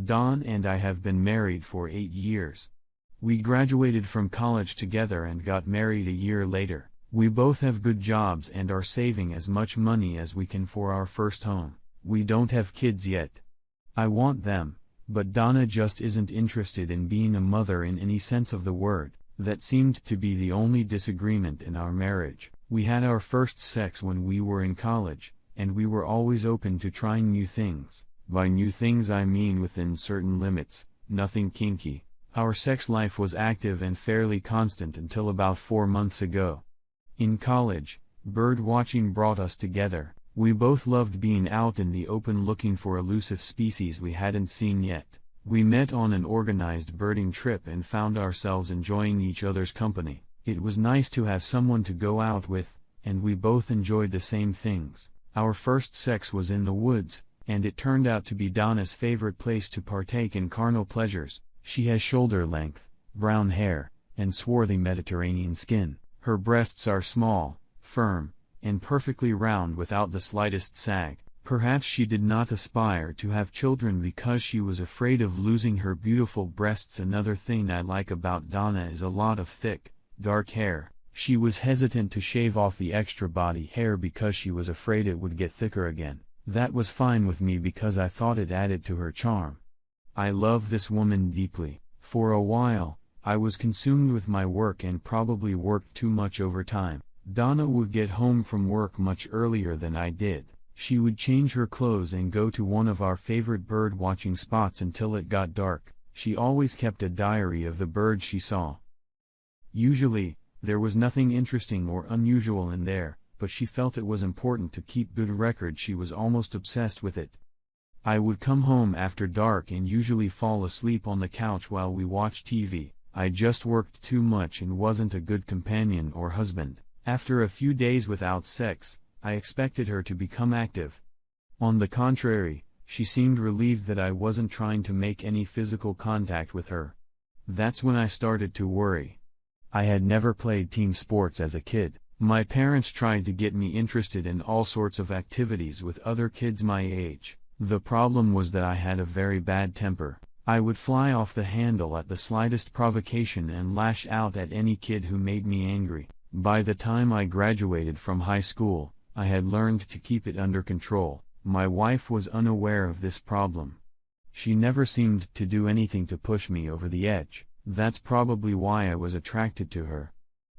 Don and I have been married for 8 years. We graduated from college together and got married a year later. We both have good jobs and are saving as much money as we can for our first home. We don't have kids yet. I want them, but Donna just isn't interested in being a mother in any sense of the word. That seemed to be the only disagreement in our marriage. We had our first sex when we were in college, and we were always open to trying new things. By new things I mean within certain limits, nothing kinky. Our sex life was active and fairly constant until about 4 months ago. In college, bird watching brought us together. We both loved being out in the open looking for elusive species we hadn't seen yet. We met on an organized birding trip and found ourselves enjoying each other's company. It was nice to have someone to go out with, and we both enjoyed the same things. Our first sex was in the woods, and it turned out to be Donna's favorite place to partake in carnal pleasures. She has shoulder-length, brown hair, and swarthy Mediterranean skin. Her breasts are small, firm, and perfectly round without the slightest sag. Perhaps she did not aspire to have children because she was afraid of losing her beautiful breasts. Another thing I like about Donna is a lot of thick, dark hair. She was hesitant to shave off the extra body hair because she was afraid it would get thicker again. That was fine with me because I thought it added to her charm. I love this woman deeply. For a while, I was consumed with my work and probably worked too much overtime. Donna would get home from work much earlier than I did. She would change her clothes and go to one of our favorite bird watching spots until it got dark. She always kept a diary of the birds she saw. Usually, there was nothing interesting or unusual in there, but she felt it was important to keep good record. She was almost obsessed with it. I would come home after dark and usually fall asleep on the couch while we watched TV. I just worked too much and wasn't a good companion or husband. After a few days without sex, I expected her to become active. On the contrary, she seemed relieved that I wasn't trying to make any physical contact with her. That's when I started to worry. I had never played team sports as a kid. My parents tried to get me interested in all sorts of activities with other kids my age. The problem was that I had a very bad temper. I would fly off the handle at the slightest provocation and lash out at any kid who made me angry. By the time I graduated from high school, I had learned to keep it under control. My wife was unaware of this problem. She never seemed to do anything to push me over the edge. That's probably why I was attracted to her.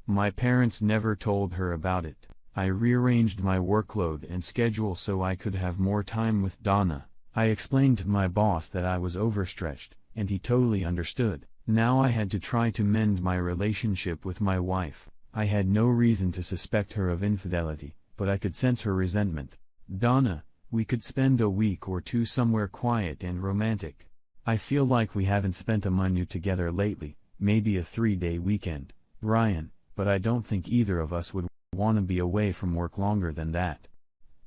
My parents never told her about it. I rearranged my workload and schedule so I could have more time with Donna. I explained to my boss that I was overstretched, and he totally understood. Now I had to try to mend my relationship with my wife. I had no reason to suspect her of infidelity, but I could sense her resentment. Donna, we could spend a week or two somewhere quiet and romantic. I feel like we haven't spent a minute together lately, maybe a 3-day weekend, Brian, but I don't think either of us would want to be away from work longer than that.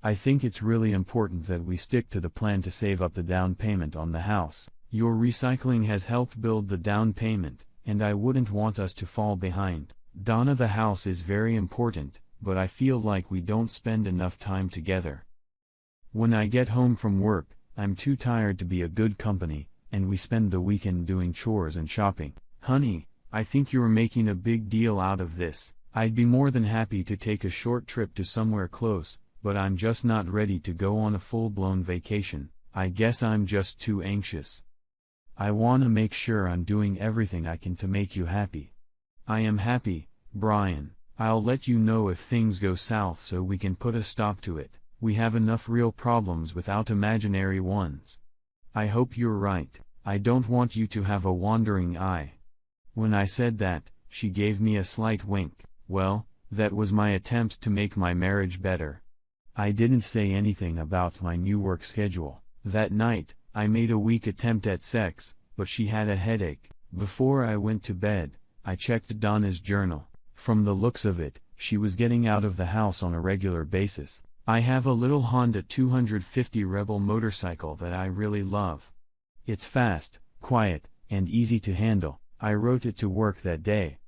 I think it's really important that we stick to the plan to save up the down payment on the house. Your recycling has helped build the down payment, and I wouldn't want us to fall behind. Donna, the house is very important, but I feel like we don't spend enough time together. When I get home from work, I'm too tired to be a good company, and we spend the weekend doing chores and shopping. Honey, I think you're making a big deal out of this. I'd be more than happy to take a short trip to somewhere close, but I'm just not ready to go on a full-blown vacation. I guess I'm just too anxious. I want to make sure I'm doing everything I can to make you happy. I am happy, Brian. I'll let you know if things go south so we can put a stop to it. We have enough real problems without imaginary ones. I hope you're right. I don't want you to have a wandering eye. When I said that, she gave me a slight wink. Well, that was my attempt to make my marriage better. I didn't say anything about my new work schedule. That night, I made a weak attempt at sex, but she had a headache. Before I went to bed, I checked Donna's journal. From the looks of it, she was getting out of the house on a regular basis. I have a little Honda 250 Rebel motorcycle that I really love. It's fast, quiet, and easy to handle. I rode it to work that day.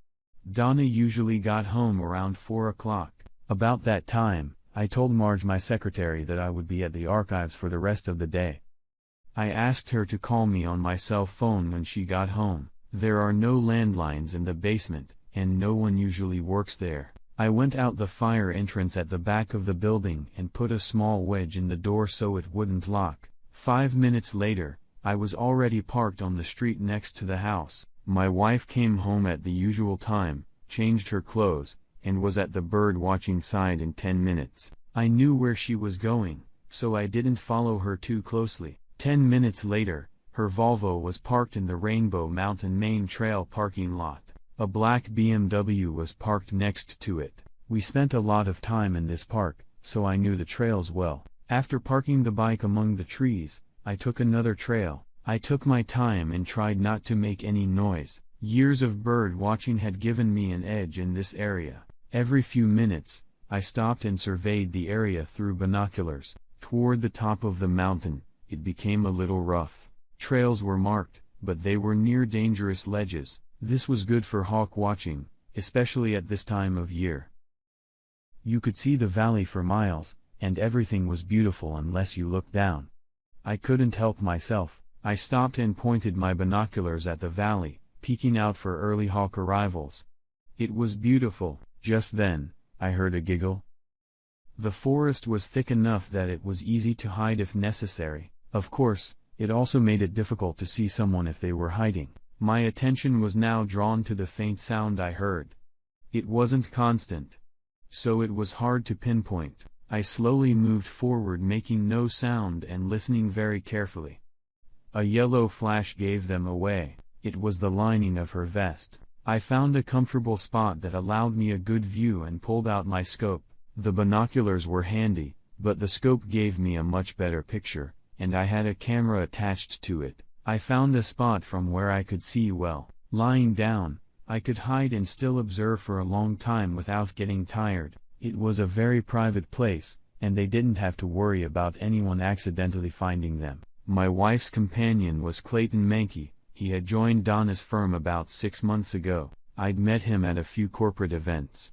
Donna usually got home around 4 o'clock. About that time, I told Marge, my secretary, that I would be at the archives for the rest of the day. I asked her to call me on my cell phone when she got home. There are no landlines in the basement, and no one usually works there. I went out the fire entrance at the back of the building and put a small wedge in the door so it wouldn't lock. 5 minutes later, I was already parked on the street next to the house. My wife came home at the usual time, changed her clothes, and was at the bird watching side in 10 minutes. I knew where she was going, so I didn't follow her too closely. 10 minutes later, her Volvo was parked in the Rainbow Mountain Main Trail parking lot. A black BMW was parked next to it. We spent a lot of time in this park, so I knew the trails well. After parking the bike among the trees, I took another trail. I took my time and tried not to make any noise. Years of bird watching had given me an edge in this area. Every few minutes, I stopped and surveyed the area through binoculars. Toward the top of the mountain, it became a little rough. Trails were marked, but they were near dangerous ledges. This was good for hawk watching, especially at this time of year. You could see the valley for miles, and everything was beautiful unless you looked down. I couldn't help myself. I stopped and pointed my binoculars at the valley, peeking out for early hawk arrivals. It was beautiful. Just then, I heard a giggle. The forest was thick enough that it was easy to hide if necessary. Of course, it also made it difficult to see someone if they were hiding. My attention was now drawn to the faint sound I heard. It wasn't constant, so it was hard to pinpoint. I slowly moved forward, making no sound and listening very carefully. A yellow flash gave them away. It was the lining of her vest. I found a comfortable spot that allowed me a good view and pulled out my scope. The binoculars were handy, but the scope gave me a much better picture, and I had a camera attached to it. I found a spot from where I could see well. Lying down, I could hide and still observe for a long time without getting tired. It was a very private place, and they didn't have to worry about anyone accidentally finding them. My wife's companion was Clayton Mankey. He had joined Donna's firm about 6 months ago. I'd met him at a few corporate events.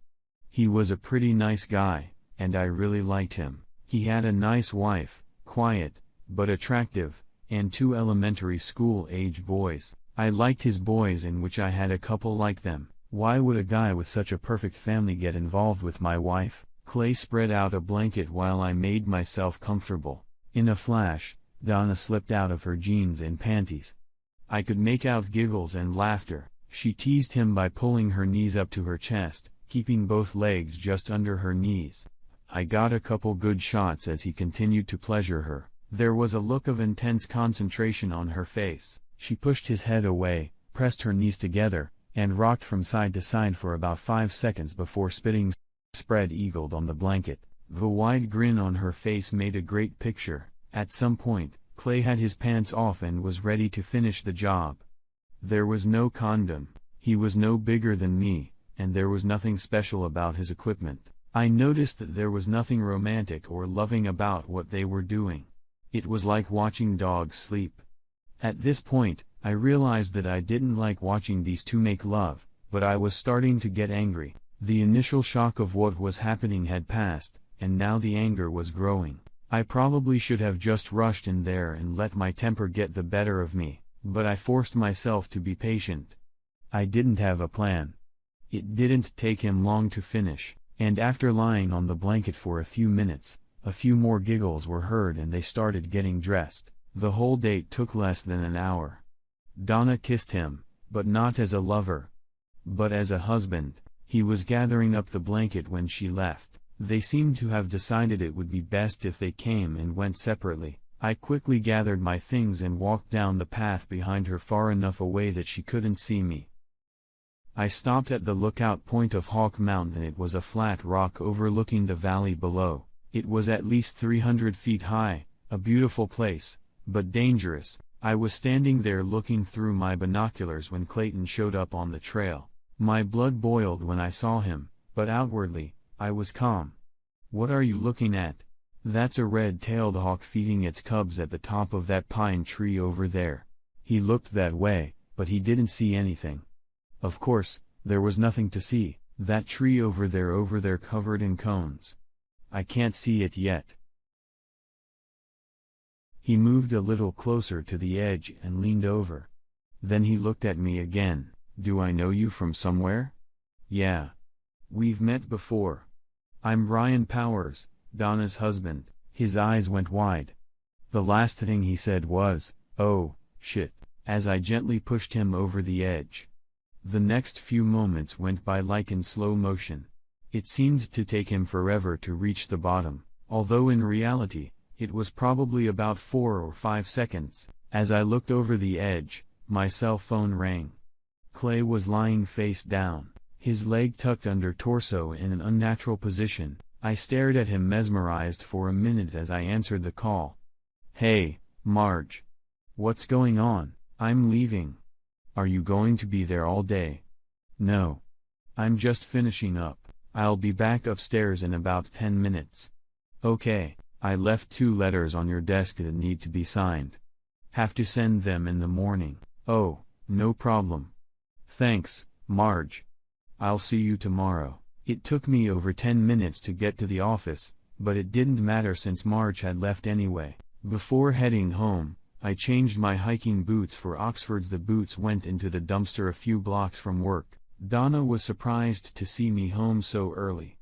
He was a pretty nice guy, and I really liked him. He had a nice wife, quiet, but attractive, and 2 elementary school-age boys. I liked his boys, in which I had a couple like them. Why would a guy with such a perfect family get involved with my wife? Clay spread out a blanket while I made myself comfortable. In a flash, Donna slipped out of her jeans and panties. I could make out giggles and laughter. She teased him by pulling her knees up to her chest, keeping both legs just under her knees. I got a couple good shots as he continued to pleasure her. There was a look of intense concentration on her face. She pushed his head away, pressed her knees together, and rocked from side to side for about 5 seconds before spitting spread-eagled on the blanket. The wide grin on her face made a great picture. At some point, Clay had his pants off and was ready to finish the job. There was no condom. He was no bigger than me, and there was nothing special about his equipment. I noticed that there was nothing romantic or loving about what they were doing. It was like watching dogs sleep. At this point, I realized that I didn't like watching these two make love, but I was starting to get angry. The initial shock of what was happening had passed, and now the anger was growing. I probably should have just rushed in there and let my temper get the better of me, but I forced myself to be patient. I didn't have a plan. It didn't take him long to finish, and after lying on the blanket for a few minutes, a few more giggles were heard and they started getting dressed. The whole date took less than an hour. Donna kissed him, but not as a lover, but as a husband. He was gathering up the blanket when she left. They seemed to have decided it would be best if they came and went separately. I quickly gathered my things and walked down the path behind her far enough away that she couldn't see me. I stopped at the lookout point of Hawk Mountain. It was a flat rock overlooking the valley below. It was at least 300 feet high, a beautiful place, but dangerous. I was standing there looking through my binoculars when Clayton showed up on the trail. My blood boiled when I saw him, but outwardly, I was calm. "What are you looking at?" "That's a red-tailed hawk feeding its cubs at the top of that pine tree over there." He looked that way, but he didn't see anything. Of course, there was nothing to see. "That tree over there covered in cones. I can't see it yet." He moved a little closer to the edge and leaned over. Then he looked at me again. Do I know you from somewhere? Yeah. We've met before. I'm Brian Powers, Donna's husband. His eyes went wide. The last thing he said was, "Oh, shit," as I gently pushed him over the edge. The next few moments went by like in slow motion. It seemed to take him forever to reach the bottom, although in reality, it was probably about 4 or 5 seconds. As I looked over the edge, my cell phone rang. Clay was lying face down, his leg tucked under torso in an unnatural position. I stared at him mesmerized for a minute as I answered the call. "Hey, Marge. What's going on?" "I'm leaving." "Are you going to be there all day?" "No. I'm just finishing up. I'll be back upstairs in about 10 minutes. "Okay, I left 2 letters on your desk that need to be signed. Have to send them in the morning." "Oh, no problem. Thanks, Marge. I'll see you tomorrow." It took me over 10 minutes to get to the office, but it didn't matter since Marge had left anyway. Before heading home, I changed my hiking boots for Oxfords. The boots went into the dumpster a few blocks from work. Donna was surprised to see me home so early.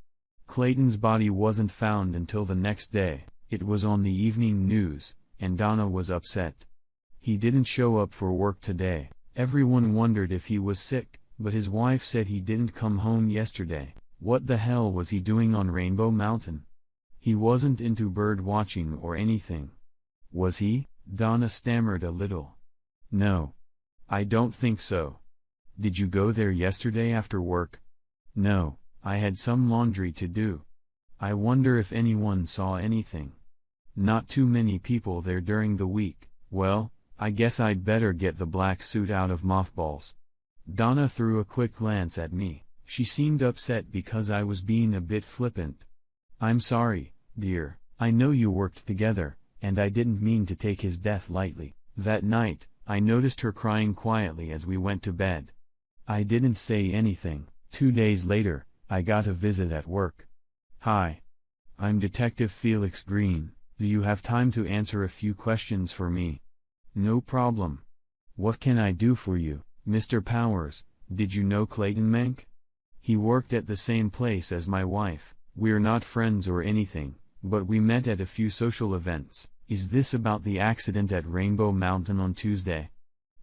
Clayton's body wasn't found until the next day. It was on the evening news, and Donna was upset. He didn't show up for work today. Everyone wondered if he was sick, but his wife said he didn't come home yesterday. What the hell was he doing on Rainbow Mountain? He wasn't into bird watching or anything. Was he? Donna stammered a little. "No. I don't think so." "Did you go there yesterday after work?" "No, I had some laundry to do." "I wonder if anyone saw anything." "Not too many people there during the week." "Well, I guess I'd better get the black suit out of mothballs." Donna threw a quick glance at me. She seemed upset because I was being a bit flippant. "I'm sorry, dear. I know you worked together, and I didn't mean to take his death lightly." That night, I noticed her crying quietly as we went to bed. I didn't say anything. 2 days later, I got a visit at work. "Hi. I'm Detective Felix Green. Do you have time to answer a few questions for me?" "No problem. What can I do for you?" "Mr. Powers, did you know Clayton Menk? He worked at the same place as my wife. We're not friends or anything, but we met at a few social events." "Is this about the accident at Rainbow Mountain on Tuesday?"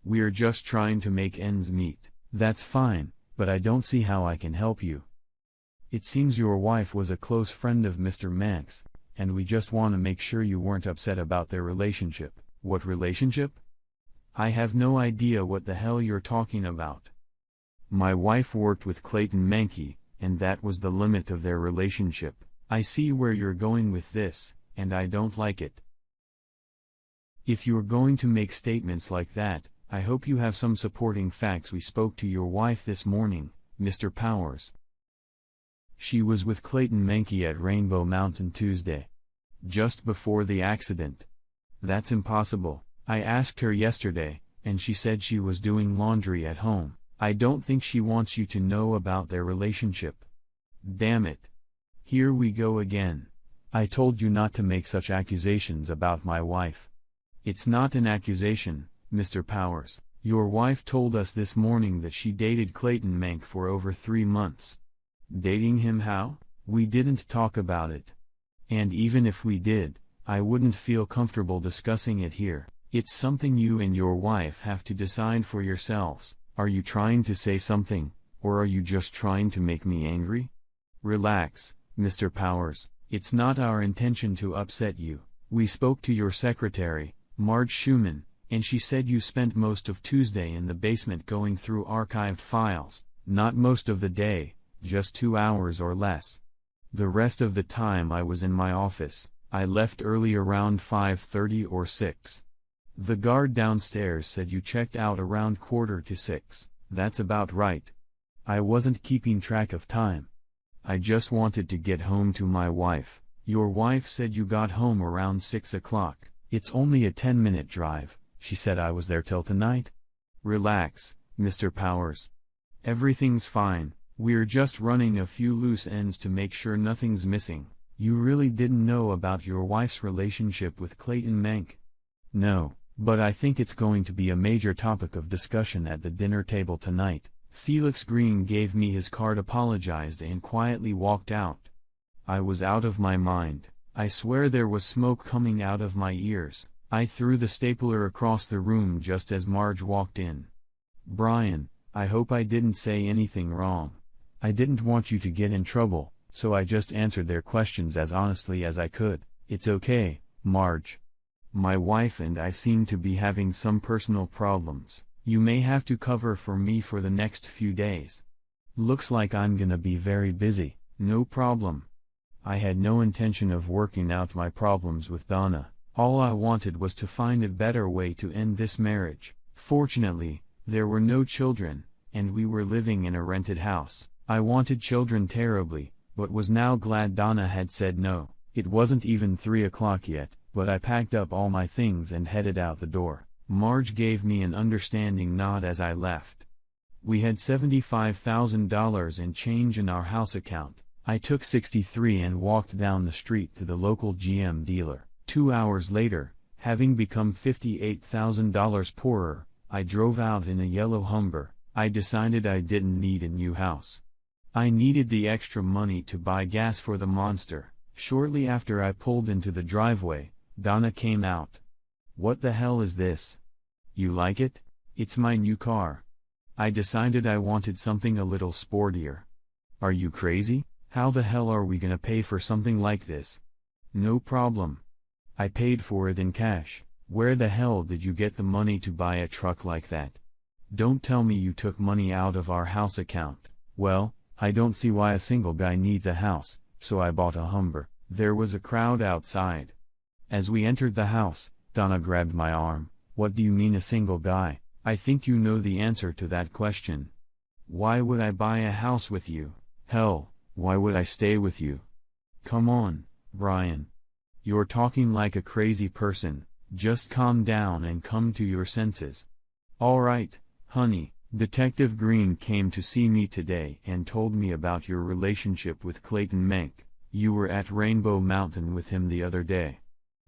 "We're just trying to make ends meet." "That's fine, but I don't see how I can help you. It seems your wife was a close friend of Mr. Menk's, and we just want to make sure you weren't upset about their relationship." "What relationship?" "I have no idea what the hell you're talking about. My wife worked with Clayton Menke, and that was the limit of their relationship." "I see where you're going with this, and I don't like it. If you're going to make statements like that, I hope you have some supporting facts." "We spoke to your wife this morning, Mr. Powers. She was with Clayton Menke at Rainbow Mountain Tuesday, just before the accident." "That's impossible. I asked her yesterday, and she said she was doing laundry at home." "I don't think she wants you to know about their relationship." "Damn it. Here we go again. I told you not to make such accusations about my wife." "It's not an accusation, Mr. Powers. Your wife told us this morning that she dated Clayton Menk for over 3 months. "Dating him how?" "We didn't talk about it. And even if we did, I wouldn't feel comfortable discussing it here. It's something you and your wife have to decide for yourselves." "Are you trying to say something, or are you just trying to make me angry?" "Relax, Mr. Powers. It's not our intention to upset you. We spoke to your secretary, Marge Schumann, and she said you spent most of Tuesday in the basement going through archived files." "Not most of the day, just 2 hours or less. The rest of the time I was in my office. I left early around 5:30 or 6. The guard downstairs said you checked out around 5:45. "That's about right. I wasn't keeping track of time. I just wanted to get home to my wife." "Your wife said you got home around 6 o'clock. "It's only a 10-minute drive. She said I was there till tonight." "Relax, Mr. Powers. Everything's fine. We're just running a few loose ends to make sure nothing's missing." "You really didn't know about your wife's relationship with Clayton Menk?" No, but I think it's going to be a major topic of discussion at the dinner table tonight. Felix Green gave me his card, apologized and quietly walked out. I was out of my mind. I swear there was smoke coming out of my ears. I threw the stapler across the room just as Marge walked in. Brian, I hope I didn't say anything wrong. I didn't want you to get in trouble, so I just answered their questions as honestly as I could. It's okay, Marge. My wife and I seem to be having some personal problems. You may have to cover for me for the next few days. Looks like I'm gonna be very busy. No problem. I had no intention of working out my problems with Donna. All I wanted was to find a better way to end this marriage. Fortunately, there were no children, and we were living in a rented house. I wanted children terribly, but was now glad Donna had said no. It wasn't even 3 o'clock yet, but I packed up all my things and headed out the door. Marge gave me an understanding nod as I left. We had $75,000 in change in our house account. I took 63 and walked down the street to the local GM dealer. 2 hours later, having become $58,000 poorer, I drove out in a yellow Humber. I decided I didn't need a new house. I needed the extra money to buy gas for the Monster. Shortly after I pulled into the driveway, Donna came out. What the hell is this? You like it? It's my new car. I decided I wanted something a little sportier. Are you crazy? How the hell are we gonna pay for something like this? No problem. I paid for it in cash. Where the hell did you get the money to buy a truck like that? Don't tell me you took money out of our house account. Well, I don't see why a single guy needs a house, so I bought a Humber. There was a crowd outside. As we entered the house, Donna grabbed my arm. What do you mean a single guy? I think you know the answer to that question. Why would I buy a house with you? Hell, why would I stay with you? Come on, Brian. You're talking like a crazy person. Just calm down and come to your senses. All right, honey. Detective Green came to see me today and told me about your relationship with Clayton Menk. You were at Rainbow Mountain with him the other day.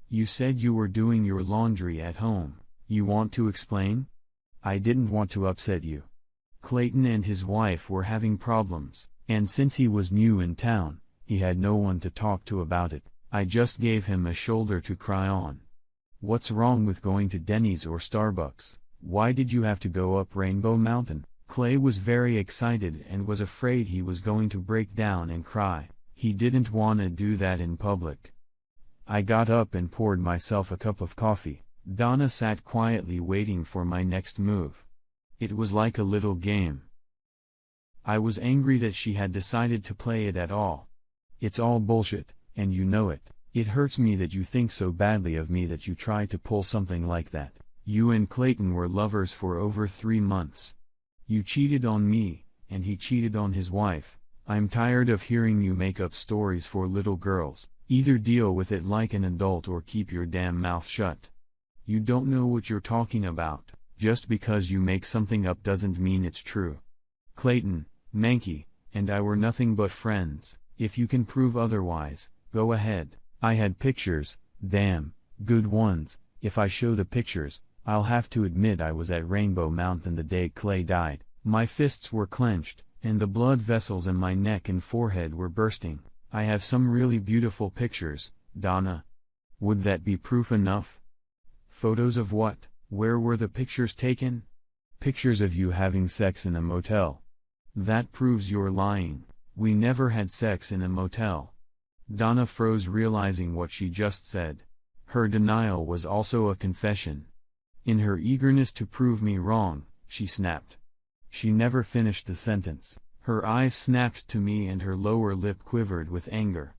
You said you were doing your laundry at home. You want to explain? I didn't want to upset you. Clayton and his wife were having problems, and since he was new in town, he had no one to talk to about it. I just gave him a shoulder to cry on. What's wrong with going to Denny's or Starbucks? Why did you have to go up Rainbow Mountain? Clay was very excited and was afraid he was going to break down and cry. He didn't want to do that in public. I got up and poured myself a cup of coffee. Donna sat quietly waiting for my next move. It was like a little game. I was angry that she had decided to play it at all. It's all bullshit, and you know it. It hurts me that you think so badly of me that you tried to pull something like that. You and Clayton were lovers for over 3 months. You cheated on me, and he cheated on his wife. I'm tired of hearing you make up stories for little girls. Either deal with it like an adult or keep your damn mouth shut. You don't know what you're talking about. Just because you make something up doesn't mean it's true. Clayton, Menke, and I were nothing but friends. If you can prove otherwise, go ahead. I had pictures, damn, good ones. If I show the pictures, I'll have to admit I was at Rainbow Mountain the day Clay died. My fists were clenched, and the blood vessels in my neck and forehead were bursting. I have some really beautiful pictures, Donna. Would that be proof enough? Photos of what? Where were the pictures taken? Pictures of you having sex in a motel. That proves you're lying. We never had sex in a motel. Donna froze, realizing what she just said. Her denial was also a confession. In her eagerness to prove me wrong, she snapped. She never finished the sentence. Her eyes snapped to me and her lower lip quivered with anger.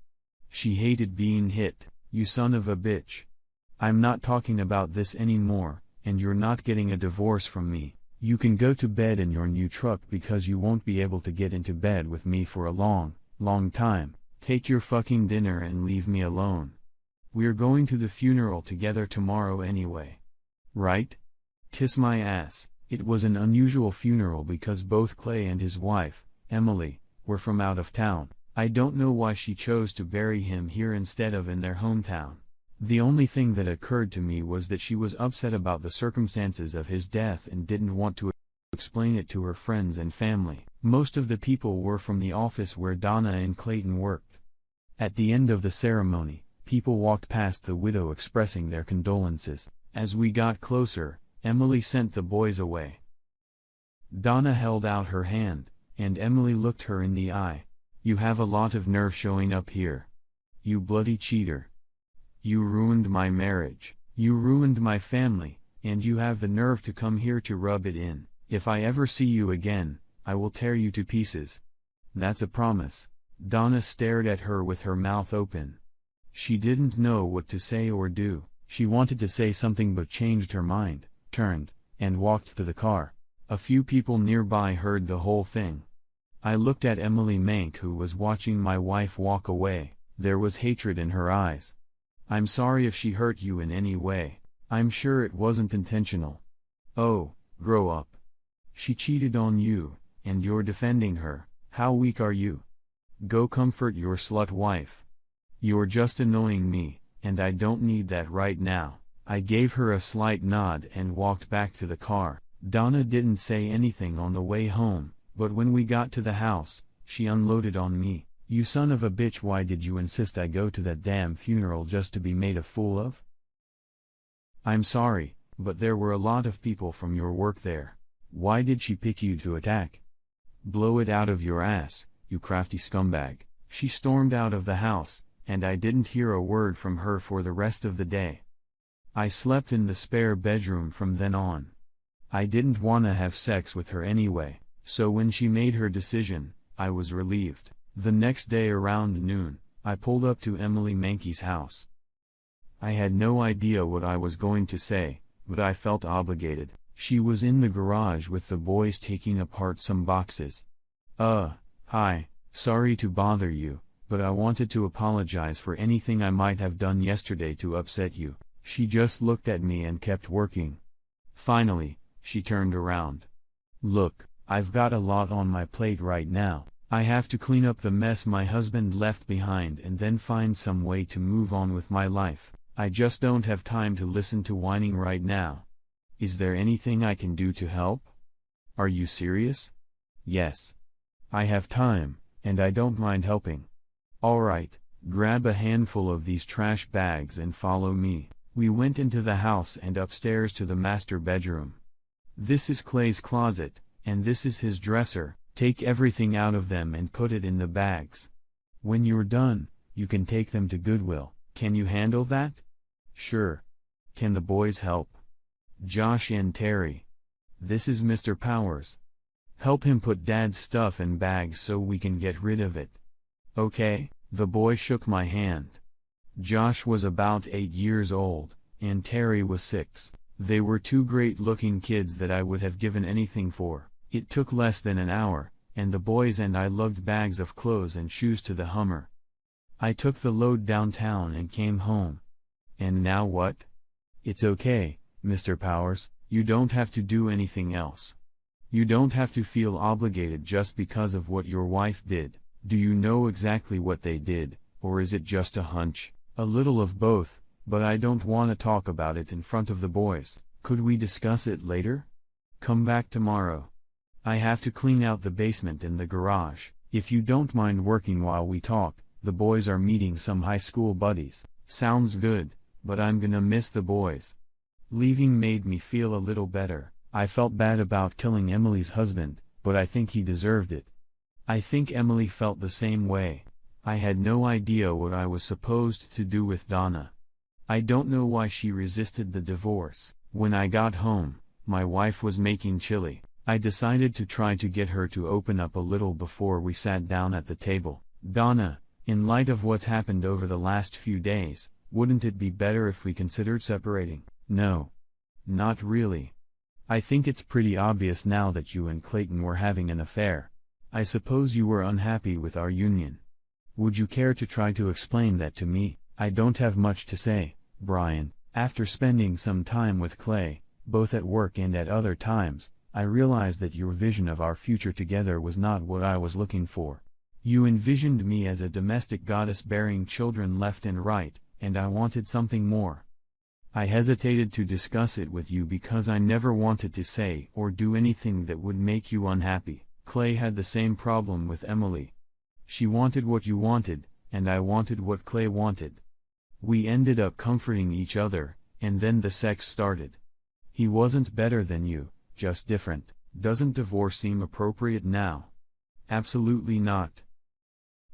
She hated being hit. You son of a bitch. I'm not talking about this anymore, and you're not getting a divorce from me. You can go to bed in your new truck because you won't be able to get into bed with me for a long, long time. Take your fucking dinner and leave me alone. We're going to the funeral together tomorrow anyway. Right? Kiss my ass. It was an unusual funeral because both Clay and his wife, Emily, were from out of town. I don't know why she chose to bury him here instead of in their hometown. The only thing that occurred to me was that she was upset about the circumstances of his death and didn't want to explain it to her friends and family. Most of the people were from the office where Donna and Clayton worked. At the end of the ceremony, people walked past the widow expressing their condolences. As we got closer, Emily sent the boys away. Donna held out her hand, and Emily looked her in the eye. "You have a lot of nerve showing up here. You bloody cheater. You ruined my marriage, you ruined my family, and you have the nerve to come here to rub it in. If I ever see you again, I will tear you to pieces. That's a promise." Donna stared at her with her mouth open. She didn't know what to say or do. She wanted to say something but changed her mind, turned, and walked to the car. A few people nearby heard the whole thing. I looked at Emily Mank, who was watching my wife walk away. There was hatred in her eyes. "I'm sorry if she hurt you in any way. I'm sure it wasn't intentional." "Oh, grow up. She cheated on you, and you're defending her. How weak are you? Go comfort your slut wife. You're just annoying me, and I don't need that right now." I gave her a slight nod and walked back to the car. Donna didn't say anything on the way home, but when we got to the house, she unloaded on me. "You son of a bitch, why did you insist I go to that damn funeral just to be made a fool of?" "I'm sorry, but there were a lot of people from your work there. Why did she pick you to attack? Blow it out of your ass, you crafty scumbag." She stormed out of the house, and I didn't hear a word from her for the rest of the day. I slept in the spare bedroom from then on. I didn't want to have sex with her anyway, so when she made her decision, I was relieved. The next day around noon, I pulled up to Emily Mankey's house. I had no idea what I was going to say, but I felt obligated. She was in the garage with the boys taking apart some boxes. Hi, sorry to bother you, but I wanted to apologize for anything I might have done yesterday to upset you." She just looked at me and kept working. Finally, she turned around. "Look, I've got a lot on my plate right now. I have to clean up the mess my husband left behind and then find some way to move on with my life. I just don't have time to listen to whining right now. Is there anything I can do to help?" "Are you serious?" "Yes. I have time, and I don't mind helping." "Alright, grab a handful of these trash bags and follow me." We went into the house and upstairs to the master bedroom. "This is Clay's closet, and this is his dresser. Take everything out of them and put it in the bags. When you're done, you can take them to Goodwill. Can you handle that?" "Sure. Can the boys help?" "Josh and Terry. This is Mr. Powers. Help him put Dad's stuff in bags so we can get rid of it." "Okay." The boy shook my hand. Josh was about 8 years old, and Terry was 6. They were two great-looking kids that I would have given anything for. It took less than an hour, and the boys and I lugged bags of clothes and shoes to the Hummer. I took the load downtown and came home. "And now what?" "It's okay, Mr. Powers, you don't have to do anything else. You don't have to feel obligated just because of what your wife did. Do you know exactly what they did, or is it just a hunch?" "A little of both, but I don't want to talk about it in front of the boys. Could we discuss it later? Come back tomorrow. I have to clean out the basement and the garage. If you don't mind working while we talk, the boys are meeting some high school buddies." "Sounds good, but I'm gonna miss the boys." Leaving made me feel a little better. I felt bad about killing Emily's husband, but I think he deserved it. I think Emily felt the same way. I had no idea what I was supposed to do with Donna. I don't know why she resisted the divorce. When I got home, my wife was making chili. I decided to try to get her to open up a little before we sat down at the table. "Donna, in light of what's happened over the last few days, wouldn't it be better if we considered separating?" "No. Not really. I think it's pretty obvious now that you and Clayton were having an affair. I suppose you were unhappy with our union. Would you care to try to explain that to me?" "I don't have much to say, Brian. After spending some time with Clay, both at work and at other times, I realized that your vision of our future together was not what I was looking for. You envisioned me as a domestic goddess bearing children left and right, and I wanted something more. I hesitated to discuss it with you because I never wanted to say or do anything that would make you unhappy. Clay had the same problem with Emily. She wanted what you wanted, and I wanted what Clay wanted. We ended up comforting each other, and then the sex started. He wasn't better than you, just different. Doesn't divorce seem appropriate now? Absolutely not.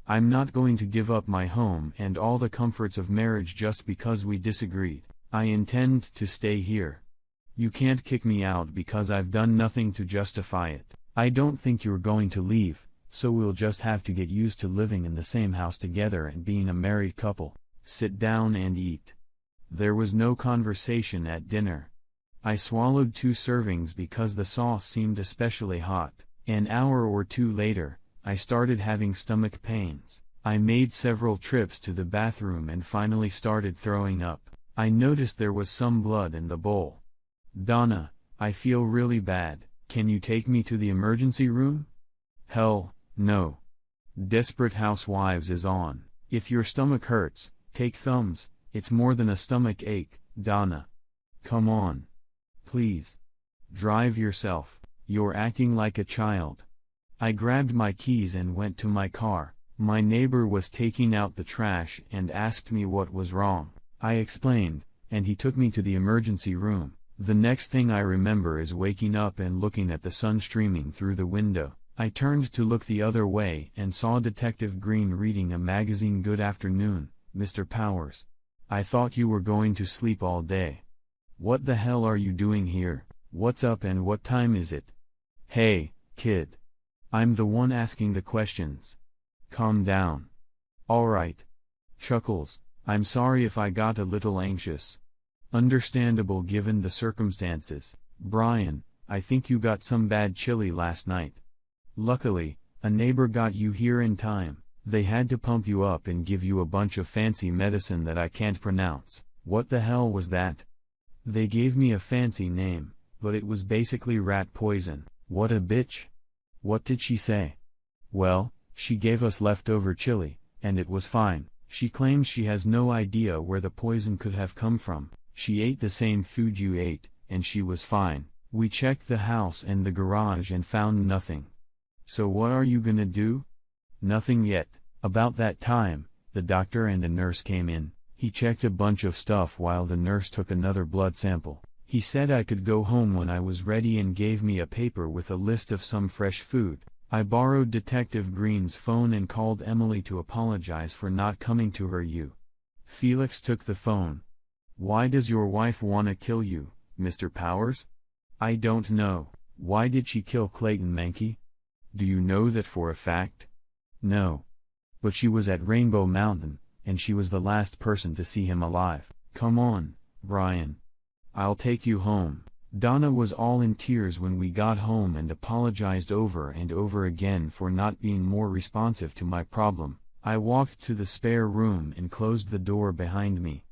I'm not going to give up my home and all the comforts of marriage just because we disagreed. I intend to stay here. You can't kick me out because I've done nothing to justify it. I don't think you're going to leave, so we'll just have to get used to living in the same house together and being a married couple. Sit down and eat. There was no conversation at dinner. I swallowed 2 servings because the sauce seemed especially hot. An hour or 2 later, I started having stomach pains. I made several trips to the bathroom and finally started throwing up. I noticed there was some blood in the bowl. Donna, I feel really bad. Can you take me to the emergency room? Hell, no. Desperate Housewives is on. If your stomach hurts, take Thumbs. It's more than a stomach ache, Donna. Come on. Please. Drive yourself. You're acting like a child. I grabbed my keys and went to my car. My neighbor was taking out the trash and asked me what was wrong. I explained, and he took me to the emergency room. The next thing I remember is waking up and looking at the sun streaming through the window. I turned to look the other way and saw Detective Green reading a magazine. Good afternoon, Mr. Powers. I thought you were going to sleep all day. What the hell are you doing here? What's up and what time is it? Hey, kid. I'm the one asking the questions. Calm down. Alright. Chuckles, I'm sorry if I got a little anxious. Understandable given the circumstances. Brian, I think you got some bad chili last night. Luckily, a neighbor got you here in time. They had to pump you up and give you a bunch of fancy medicine that I can't pronounce. What the hell was that? They gave me a fancy name, but it was basically rat poison. What a bitch. What did she say? Well, she gave us leftover chili, and it was fine. She claims she has no idea where the poison could have come from. She ate the same food you ate, and she was fine. We checked the house and the garage and found nothing. So what are you gonna do? Nothing yet. About that time, the doctor and a nurse came in. He checked a bunch of stuff while the nurse took another blood sample. He said I could go home when I was ready and gave me a paper with a list of some fresh food. I borrowed Detective Green's phone and called Emily to apologize for not coming to her. Felix took the phone. Why does your wife wanna kill you, Mr. Powers? I don't know. Why did she kill Clayton Mankey? Do you know that for a fact? No. But she was at Rainbow Mountain, and she was the last person to see him alive. Come on, Brian. I'll take you home. Donna was all in tears when we got home and apologized over and over again for not being more responsive to my problem. I walked to the spare room and closed the door behind me.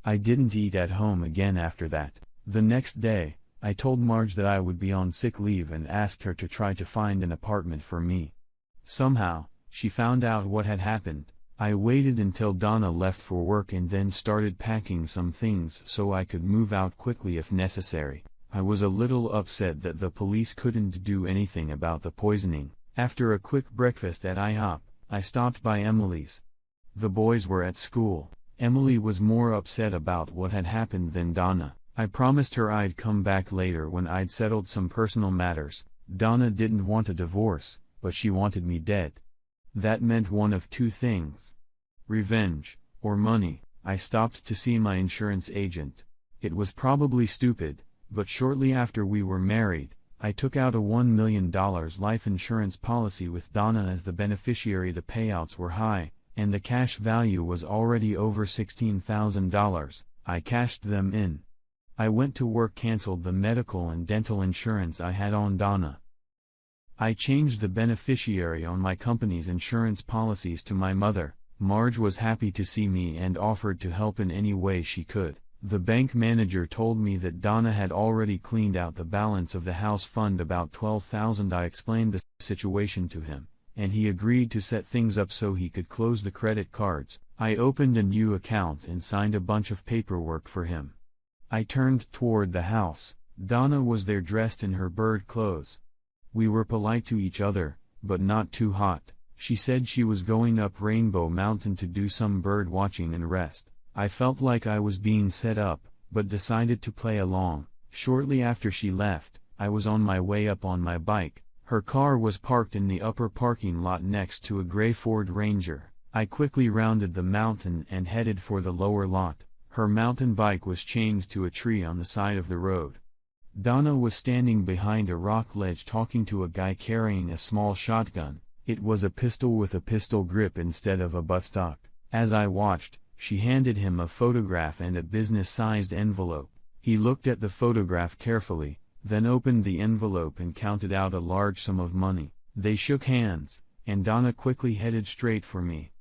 I didn't eat at home again after that. The next day, I told Marge that I would be on sick leave and asked her to try to find an apartment for me. Somehow, she found out what had happened. I waited until Donna left for work and then started packing some things so I could move out quickly if necessary. I was a little upset that the police couldn't do anything about the poisoning. After a quick breakfast at IHOP, I stopped by Emily's. The boys were at school. Emily was more upset about what had happened than Donna. I promised her I'd come back later when I'd settled some personal matters. Donna didn't want a divorce, but she wanted me dead. That meant one of 2 things. Revenge, or money. I stopped to see my insurance agent. It was probably stupid, but shortly after we were married, I took out a $1 million life insurance policy with Donna as the beneficiary. The payouts were high, and the cash value was already over $16,000. I cashed them in. I went to work, canceled the medical and dental insurance I had on Donna. I changed the beneficiary on my company's insurance policies to my mother. Marge was happy to see me and offered to help in any way she could. The bank manager told me that Donna had already cleaned out the balance of the house fund, about $12,000. I explained the situation to him, and he agreed to set things up so he could close the credit cards. I opened a new account and signed a bunch of paperwork for him. I turned toward the house. Donna was there dressed in her bird clothes. We were polite to each other, but not too hot. She said she was going up Rainbow Mountain to do some bird watching and rest. I felt like I was being set up, but decided to play along. Shortly after she left, I was on my way up on my bike. Her car was parked in the upper parking lot next to a gray Ford Ranger. I quickly rounded the mountain and headed for the lower lot. Her mountain bike was chained to a tree on the side of the road. Donna was standing behind a rock ledge talking to a guy carrying a small shotgun. It was a pistol with a pistol grip instead of a buttstock. As I watched, she handed him a photograph and a business-sized envelope. He looked at the photograph carefully, then opened the envelope and counted out a large sum of money. They shook hands, and Donna quickly headed straight for me.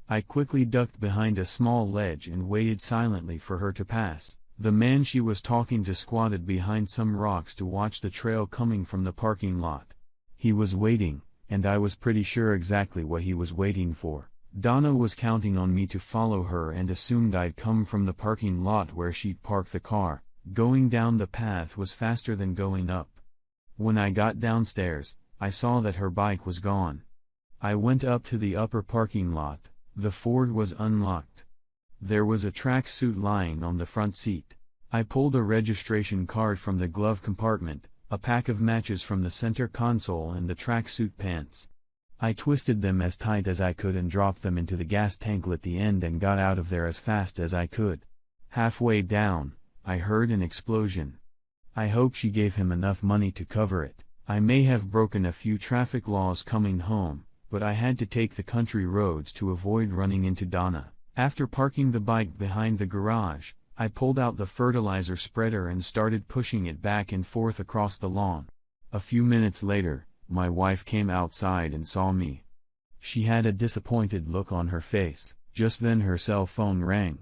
I quickly ducked behind a small ledge and waited silently for her to pass. The man she was talking to squatted behind some rocks to watch the trail coming from the parking lot. He was waiting, and I was pretty sure exactly what he was waiting for. Donna was counting on me to follow her and assumed I'd come from the parking lot where she'd parked the car. Going down the path was faster than going up. When I got downstairs, I saw that her bike was gone. I went up to the upper parking lot. The Ford was unlocked. There was a tracksuit lying on the front seat. I pulled a registration card from the glove compartment, a pack of matches from the center console and the tracksuit pants. I twisted them as tight as I could and dropped them into the gas tank at the end and got out of there as fast as I could. Halfway down, I heard an explosion. I hope she gave him enough money to cover it. I may have broken a few traffic laws coming home, but I had to take the country roads to avoid running into Donna. After parking the bike behind the garage, I pulled out the fertilizer spreader and started pushing it back and forth across the lawn. A few minutes later, my wife came outside and saw me. She had a disappointed look on her face. Just then her cell phone rang.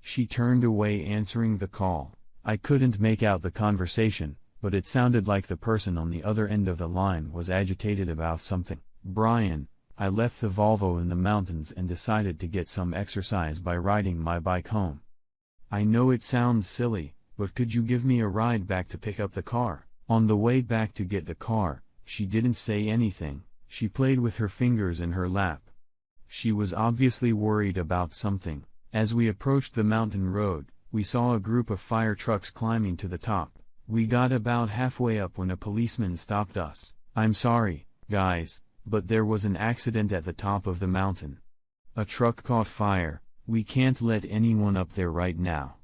She turned away answering the call. I couldn't make out the conversation, but it sounded like the person on the other end of the line was agitated about something. "Brian, I left the Volvo in the mountains and decided to get some exercise by riding my bike home. I know it sounds silly, but could you give me a ride back to pick up the car?" On the way back to get the car, she didn't say anything. She played with her fingers in her lap. She was obviously worried about something. As we approached the mountain road, we saw a group of fire trucks climbing to the top. We got about halfway up when a policeman stopped us. "I'm sorry, guys, but there was an accident at the top of the mountain. A truck caught fire. We can't let anyone up there right now.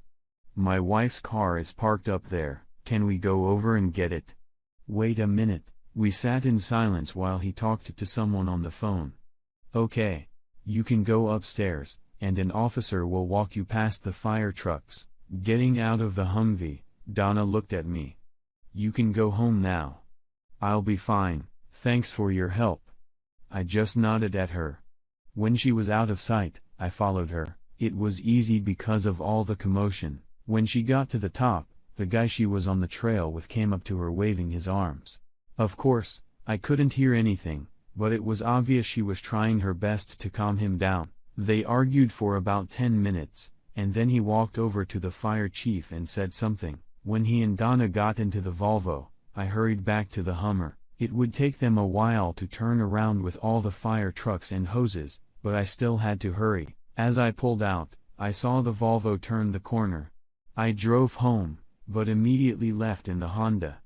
My wife's car is parked up there. Can we go over and get it?" "Wait a minute." We sat in silence while he talked to someone on the phone. "Okay. You can go upstairs, and an officer will walk you past the fire trucks." Getting out of the Humvee, Donna looked at me. "You can go home now." "I'll be fine, thanks for your help." I just nodded at her. When she was out of sight, I followed her. It was easy because of all the commotion. When she got to the top, the guy she was on the trail with came up to her waving his arms. Of course, I couldn't hear anything, but it was obvious she was trying her best to calm him down. They argued for about 10 minutes, and then he walked over to the fire chief and said something. When he and Donna got into the Volvo, I hurried back to the Hummer. It would take them a while to turn around with all the fire trucks and hoses, but I still had to hurry. As I pulled out, I saw the Volvo turn the corner. I drove home, but immediately left in the Honda.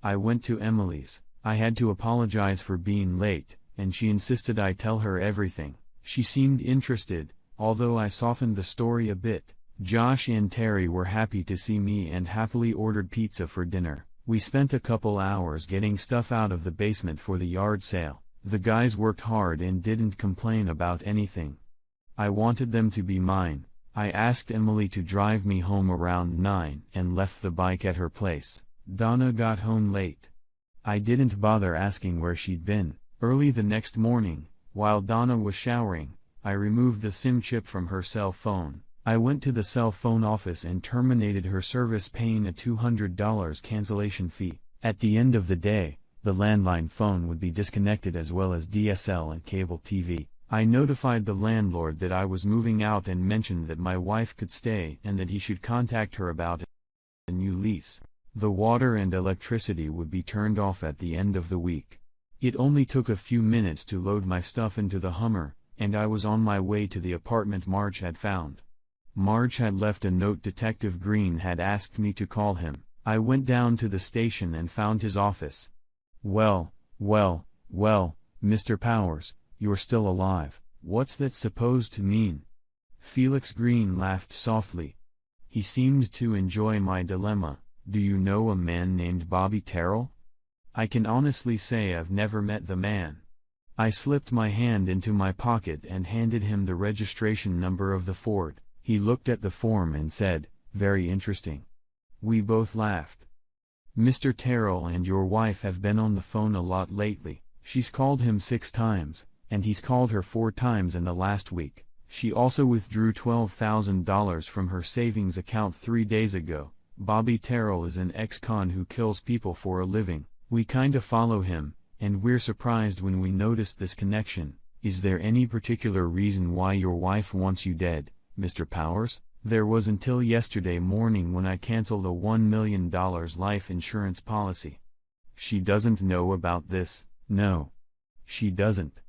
I went to Emily's. I had to apologize for being late, and she insisted I tell her everything. She seemed interested, although I softened the story a bit. Josh and Terry were happy to see me and happily ordered pizza for dinner. We spent a couple hours getting stuff out of the basement for the yard sale. The guys worked hard and didn't complain about anything. I wanted them to be mine. I asked Emily to drive me home around 9 and left the bike at her place. Donna got home late. I didn't bother asking where she'd been. Early the next morning, while Donna was showering, I removed the SIM chip from her cell phone. I went to the cell phone office and terminated her service, paying a $200 cancellation fee. At the end of the day, the landline phone would be disconnected as well as DSL and cable TV. I notified the landlord that I was moving out and mentioned that my wife could stay and that he should contact her about a new lease. The water and electricity would be turned off at the end of the week. It only took a few minutes to load my stuff into the Hummer, and I was on my way to the apartment Marge had found. Marge had left a note. Detective Green had asked me to call him. I went down to the station and found his office. Well, Mr. Powers, you're still alive. What's that supposed to mean? Felix Green laughed softly. He seemed to enjoy my dilemma. Do you know a man named Bobby Terrell? I can honestly say I've never met the man. I slipped my hand into my pocket and handed him the registration number of the Ford. He looked at the form and said, "Very interesting." We both laughed. Mr. Terrell and your wife have been on the phone a lot lately. She's called him 6 times, and he's called her 4 times in the last week. She also withdrew $12,000 from her savings account 3 days ago. Bobby Terrell is an ex-con who kills people for a living. We kinda follow him, and we're surprised when we noticed this connection. Is there any particular reason why your wife wants you dead, Mr. Powers? There was until yesterday morning when I canceled a $1 million life insurance policy. She doesn't know about this. No. She doesn't.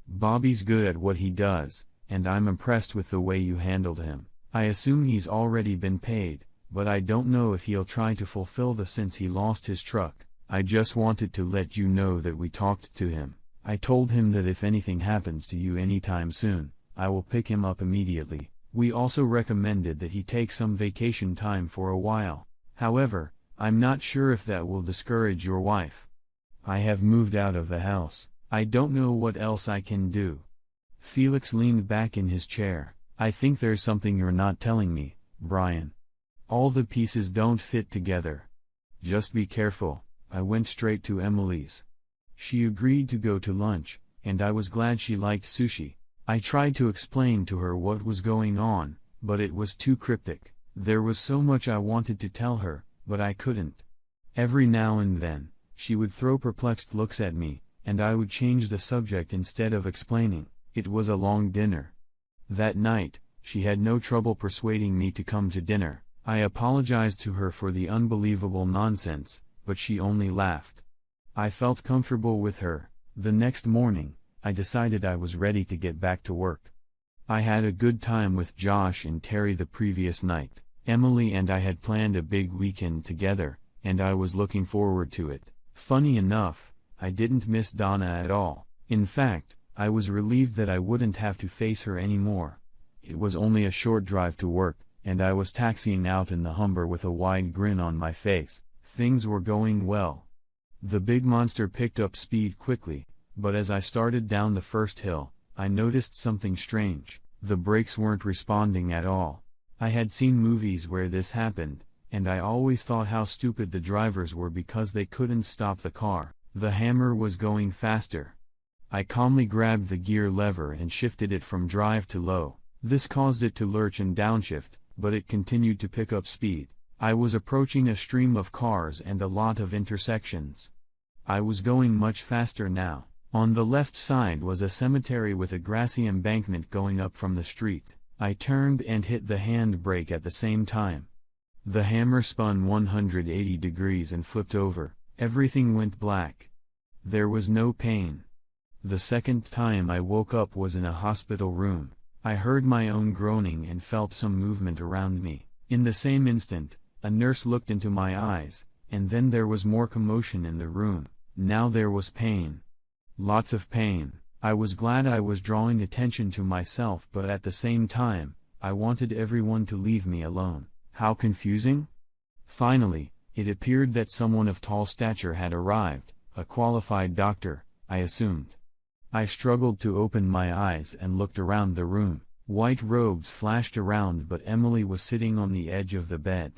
Bobby's good at what he does, and I'm impressed with the way you handled him. I assume he's already been paid, but I don't know if he'll try to fulfill the since he lost his truck. I just wanted to let you know that we talked to him. I told him that if anything happens to you anytime soon, I will pick him up immediately. We also recommended that he take some vacation time for a while. However, I'm not sure if that will discourage your wife. I have moved out of the house. I don't know what else I can do. Felix leaned back in his chair. I think there's something you're not telling me, Brian. All the pieces don't fit together. Just be careful. I went straight to Emily's. She agreed to go to lunch, and I was glad she liked sushi. I tried to explain to her what was going on, but it was too cryptic. There was so much I wanted to tell her, but I couldn't. Every now and then, she would throw perplexed looks at me, and I would change the subject instead of explaining. It was a long dinner. That night, she had no trouble persuading me to come to dinner. I apologized to her for the unbelievable nonsense, but she only laughed. I felt comfortable with her. The next morning, I decided I was ready to get back to work. I had a good time with Josh and Terry the previous night. Emily and I had planned a big weekend together, and I was looking forward to it. Funny enough, I didn't miss Donna at all. In fact, I was relieved that I wouldn't have to face her anymore. It was only a short drive to work, and I was taxiing out in the Humber with a wide grin on my face. Things were going well. The big monster picked up speed quickly, but as I started down the first hill, I noticed something strange. The brakes weren't responding at all. I had seen movies where this happened, and I always thought how stupid the drivers were because they couldn't stop the car. The Hammer was going faster. I calmly grabbed the gear lever and shifted it from drive to low. This caused it to lurch and downshift, but it continued to pick up speed. I was approaching a stream of cars and a lot of intersections. I was going much faster now. On the left side was a cemetery with a grassy embankment going up from the street. I turned and hit the handbrake at the same time. The Hammer spun 180 degrees and flipped over. Everything went black. There was no pain. The second time I woke up was in a hospital room. I heard my own groaning and felt some movement around me. In the same instant, a nurse looked into my eyes, and then there was more commotion in the room. Now there was pain. Lots of pain. I was glad I was drawing attention to myself, but at the same time, I wanted everyone to leave me alone. How confusing? Finally, it appeared that someone of tall stature had arrived, a qualified doctor, I assumed. I struggled to open my eyes and looked around the room. White robes flashed around, but Emily was sitting on the edge of the bed.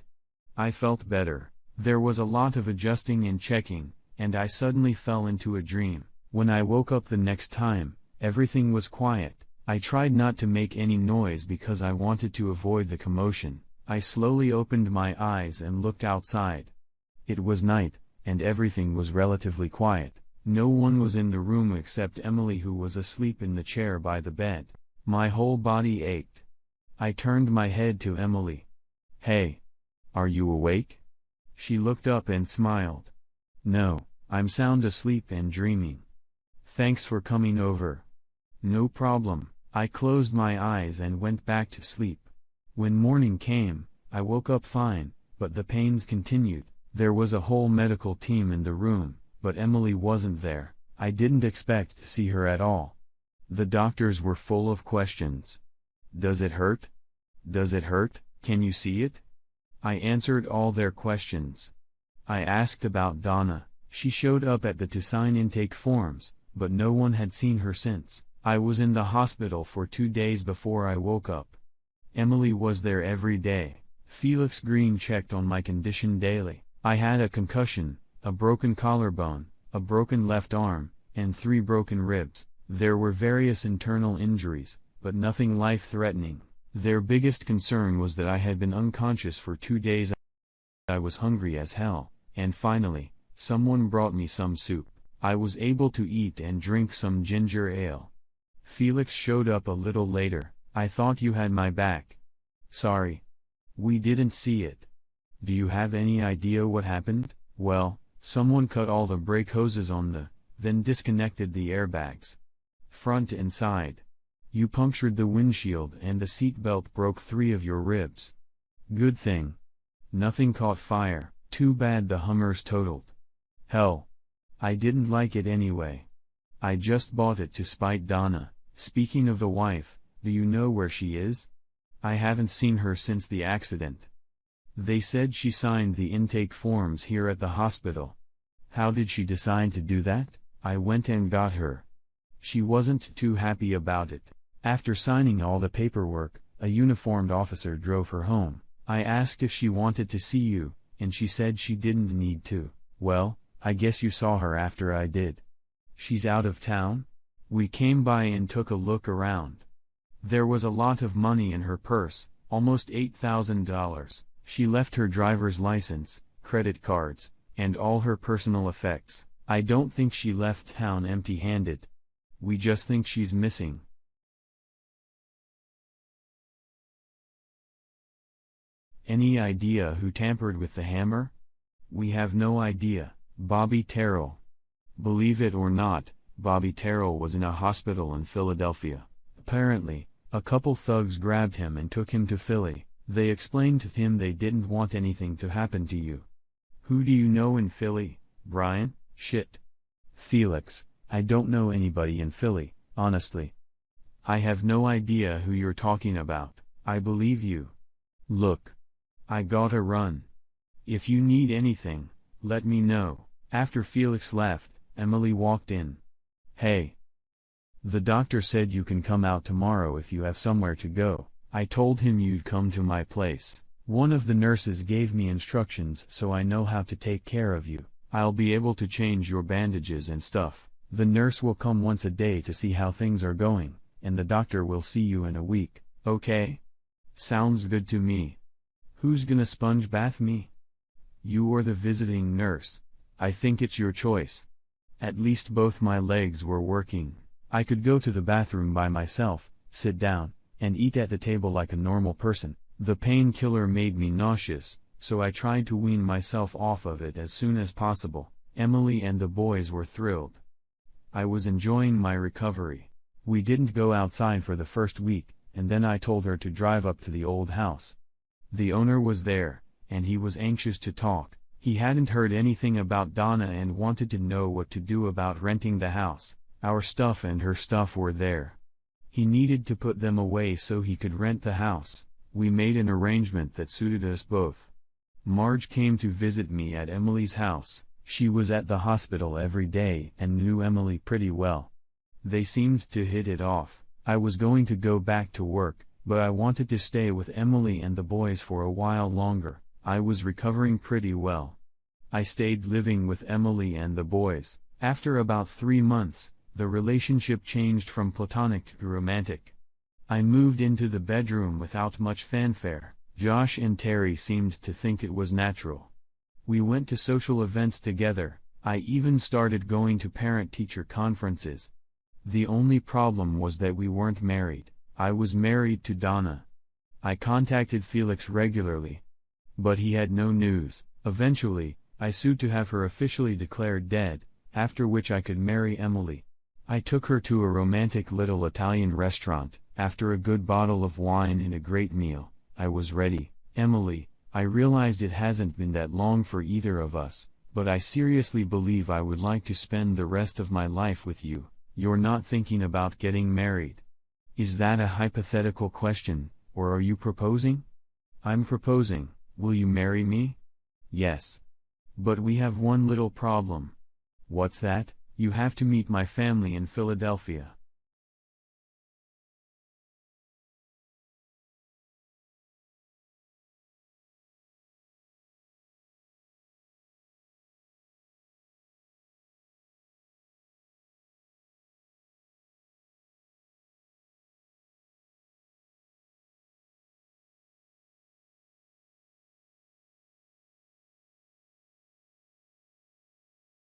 I felt better. There was a lot of adjusting and checking, and I suddenly fell into a dream. When I woke up the next time, everything was quiet. I tried not to make any noise because I wanted to avoid the commotion. I slowly opened my eyes and looked outside. It was night, and everything was relatively quiet. No one was in the room except Emily, who was asleep in the chair by the bed. My whole body ached. I turned my head to Emily. "Hey. Are you awake?" She looked up and smiled. "No, I'm sound asleep and dreaming. Thanks for coming over." "No problem." I closed my eyes and went back to sleep. When morning came, I woke up fine, but the pains continued. There was a whole medical team in the room, but Emily wasn't there. I didn't expect to see her at all. The doctors were full of questions. "Does it hurt? Does it hurt? Can you see it?" I answered all their questions. I asked about Donna. She showed up at the to sign intake forms, but no one had seen her since. I was in the hospital for 2 days before I woke up. Emily was there every day. Felix Green checked on my condition daily. I had a concussion, a broken collarbone, a broken left arm, and 3 broken ribs. There were various internal injuries, but nothing life-threatening. Their biggest concern was that I had been unconscious for 2 days. I was hungry as hell, and finally, someone brought me some soup. I was able to eat and drink some ginger ale. Felix showed up a little later. "I thought you had my back." "Sorry. We didn't see it." "Do you have any idea what happened?" "Well, someone cut all the brake hoses on then disconnected the airbags. Front and side. You punctured the windshield and the seat belt broke 3 of your ribs. Good thing nothing caught fire. Too bad the Hummer's totaled." "Hell. I didn't like it anyway. I just bought it to spite Donna." "Speaking of the wife, do you know where she is?" "I haven't seen her since the accident. They said she signed the intake forms here at the hospital." "How did she decide to do that?" "I went and got her. She wasn't too happy about it. After signing all the paperwork, a uniformed officer drove her home. I asked if she wanted to see you, and she said she didn't need to." "Well, I guess you saw her after I did." "She's out of town?" "We came by and took a look around. There was a lot of money in her purse, almost $8,000. She left her driver's license, credit cards, and all her personal effects. I don't think she left town empty-handed. We just think she's missing." "Any idea who tampered with the hammer?" "We have no idea." "Bobby Terrell." Believe it or not, Bobby Terrell was in a hospital in Philadelphia. Apparently, a couple thugs grabbed him and took him to Philly. They explained to him they didn't want anything to happen to you. "Who do you know in Philly, Brian?" "Shit. Felix, I don't know anybody in Philly, honestly. I have no idea who you're talking about." "I believe you. Look. I gotta run. If you need anything, let me know." After Felix left, Emily walked in. "Hey. The doctor said you can come out tomorrow if you have somewhere to go. I told him you'd come to my place. One of the nurses gave me instructions so I know how to take care of you. I'll be able to change your bandages and stuff. The nurse will come once a day to see how things are going, and the doctor will see you in a week, okay?" "Sounds good to me. Who's gonna sponge bath me?" "You or the visiting nurse. I think it's your choice." At least both my legs were working. I could go to the bathroom by myself, sit down, and eat at the table like a normal person. The painkiller made me nauseous, so I tried to wean myself off of it as soon as possible. Emily and the boys were thrilled. I was enjoying my recovery. We didn't go outside for the first week, and then I told her to drive up to the old house. The owner was there, and he was anxious to talk. He hadn't heard anything about Donna and wanted to know what to do about renting the house. Our stuff and her stuff were there. He needed to put them away so he could rent the house. We made an arrangement that suited us both. Marge came to visit me at Emily's house. She was at the hospital every day and knew Emily pretty well. They seemed to hit it off. I was going to go back to work, but I wanted to stay with Emily and the boys for a while longer. I was recovering pretty well. I stayed living with Emily and the boys. After about 3 months, the relationship changed from platonic to romantic. I moved into the bedroom without much fanfare. Josh and Terry seemed to think it was natural. We went to social events together. I even started going to parent-teacher conferences. The only problem was that we weren't married. I was married to Donna. I contacted Felix regularly, but he had no news. Eventually, I sued to have her officially declared dead, after which I could marry Emily. I took her to a romantic little Italian restaurant. After a good bottle of wine and a great meal, I was ready. Emily, I realized it hasn't been that long for either of us, but I seriously believe I would like to spend the rest of my life with you. You're not thinking about getting married. Is that a hypothetical question, or are you proposing? I'm proposing. Will you marry me? Yes. But we have one little problem. What's that? You have to meet my family in Philadelphia.